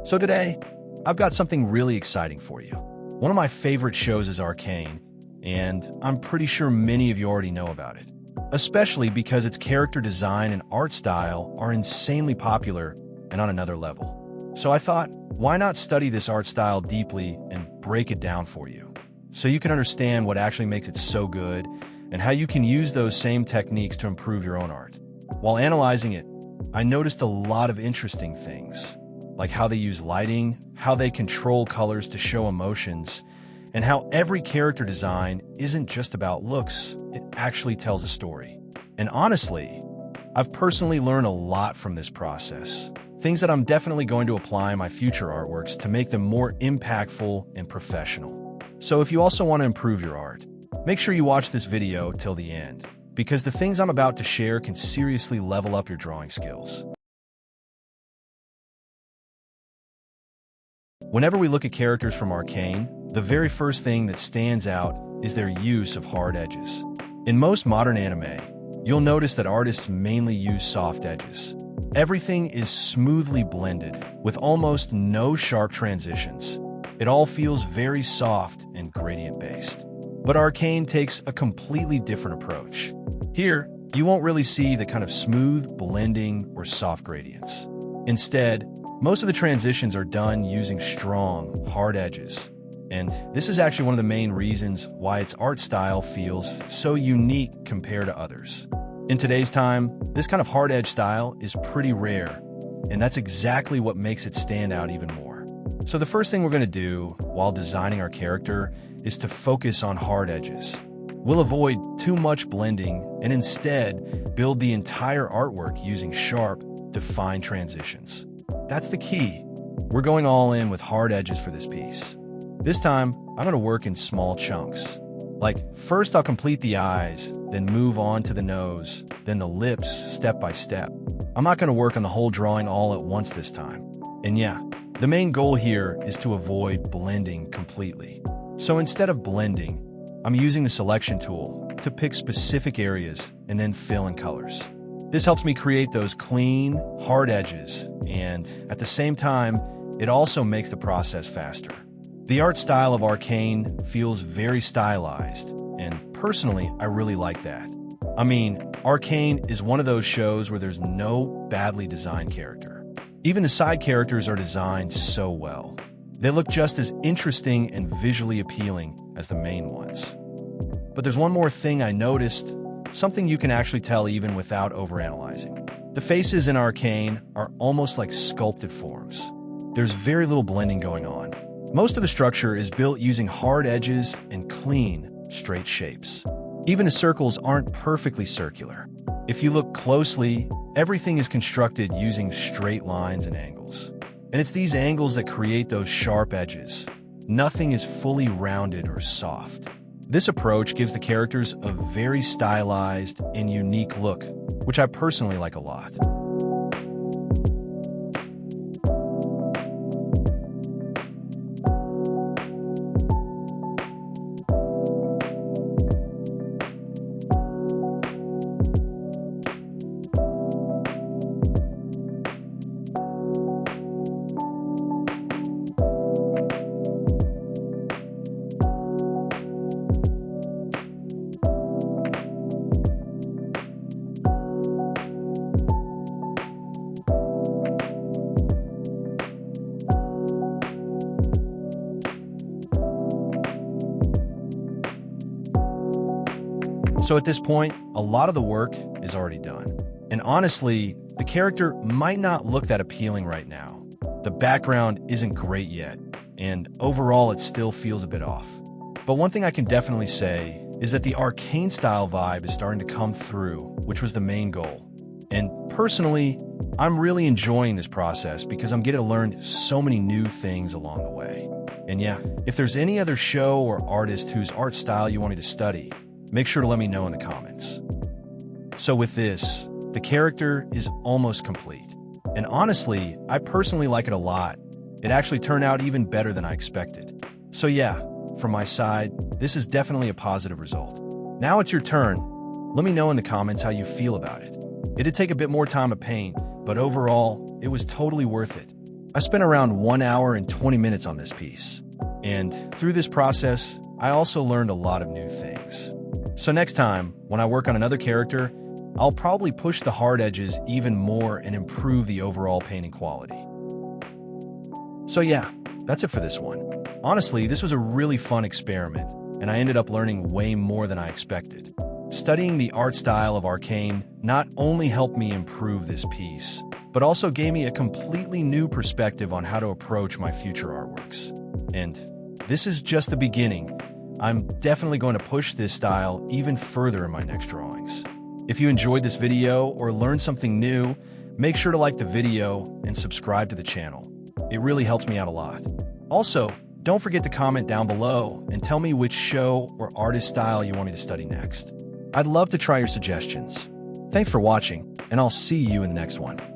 So today, I've got something really exciting for you. One of my favorite shows is Arcane, and I'm pretty sure many of you already know about it, especially because its character design and art style are insanely popular and on another level. So I thought, why not study this art style deeply and break it down for you, so you can understand what actually makes it so good and how you can use those same techniques to improve your own art. While analyzing it, I noticed a lot of interesting things, like how they use lighting, how they control colors to show emotions, and how every character design isn't just about looks, it actually tells a story. And honestly, I've personally learned a lot from this process, things that I'm definitely going to apply in my future artworks to make them more impactful and professional. So if you also want to improve your art, make sure you watch this video till the end, because the things I'm about to share can seriously level up your drawing skills. Whenever we look at characters from Arcane, the very first thing that stands out is their use of hard edges. In most modern anime, you'll notice that artists mainly use soft edges. Everything is smoothly blended, with almost no sharp transitions. It all feels very soft and gradient-based. But Arcane takes a completely different approach. Here, you won't really see the kind of smooth blending or soft gradients. Instead, most of the transitions are done using strong, hard edges. And this is actually one of the main reasons why its art style feels so unique compared to others. In today's time, this kind of hard edge style is pretty rare, and that's exactly what makes it stand out even more. So the first thing we're going to do while designing our character is to focus on hard edges. We'll avoid too much blending and instead build the entire artwork using sharp, defined transitions. That's the key. We're going all in with hard edges for this piece. This time, I'm going to work in small chunks. Like, first I'll complete the eyes, then move on to the nose, then the lips step by step. I'm not going to work on the whole drawing all at once this time. And yeah, the main goal here is to avoid blending completely. So instead of blending, I'm using the selection tool to pick specific areas and then fill in colors. This helps me create those clean, hard edges, and at the same time, it also makes the process faster. The art style of Arcane feels very stylized, and personally, I really like that. I mean, Arcane is one of those shows where there's no badly designed character. Even the side characters are designed so well. They look just as interesting and visually appealing as the main ones. But there's one more thing I noticed, something you can actually tell even without overanalyzing. The faces in Arcane are almost like sculpted forms. There's very little blending going on. Most of the structure is built using hard edges and clean, straight shapes. Even the circles aren't perfectly circular. If you look closely, everything is constructed using straight lines and angles. And it's these angles that create those sharp edges. Nothing is fully rounded or soft. This approach gives the characters a very stylized and unique look, which I personally like a lot. So at this point, a lot of the work is already done. And honestly, the character might not look that appealing right now. The background isn't great yet, and overall it still feels a bit off. But one thing I can definitely say is that the Arcane style vibe is starting to come through, which was the main goal. And personally, I'm really enjoying this process because I'm getting to learn so many new things along the way. And yeah, if there's any other show or artist whose art style you want me to study, make sure to let me know in the comments. So with this, the character is almost complete. And honestly, I personally like it a lot. It actually turned out even better than I expected. So yeah, from my side, this is definitely a positive result. Now it's your turn. Let me know in the comments how you feel about it. It did take a bit more time to paint, but overall, it was totally worth it. I spent around 1 hour and 20 minutes on this piece. And through this process, I also learned a lot of new things. So next time, when I work on another character, I'll probably push the hard edges even more and improve the overall painting quality. So yeah, that's it for this one. Honestly, this was a really fun experiment, and I ended up learning way more than I expected. Studying the art style of Arcane not only helped me improve this piece, but also gave me a completely new perspective on how to approach my future artworks. And this is just the beginning. I'm definitely going to push this style even further in my next drawings. If you enjoyed this video or learned something new, make sure to like the video and subscribe to the channel. It really helps me out a lot. Also, don't forget to comment down below and tell me which show or artist style you want me to study next. I'd love to try your suggestions. Thanks for watching, and I'll see you in the next one.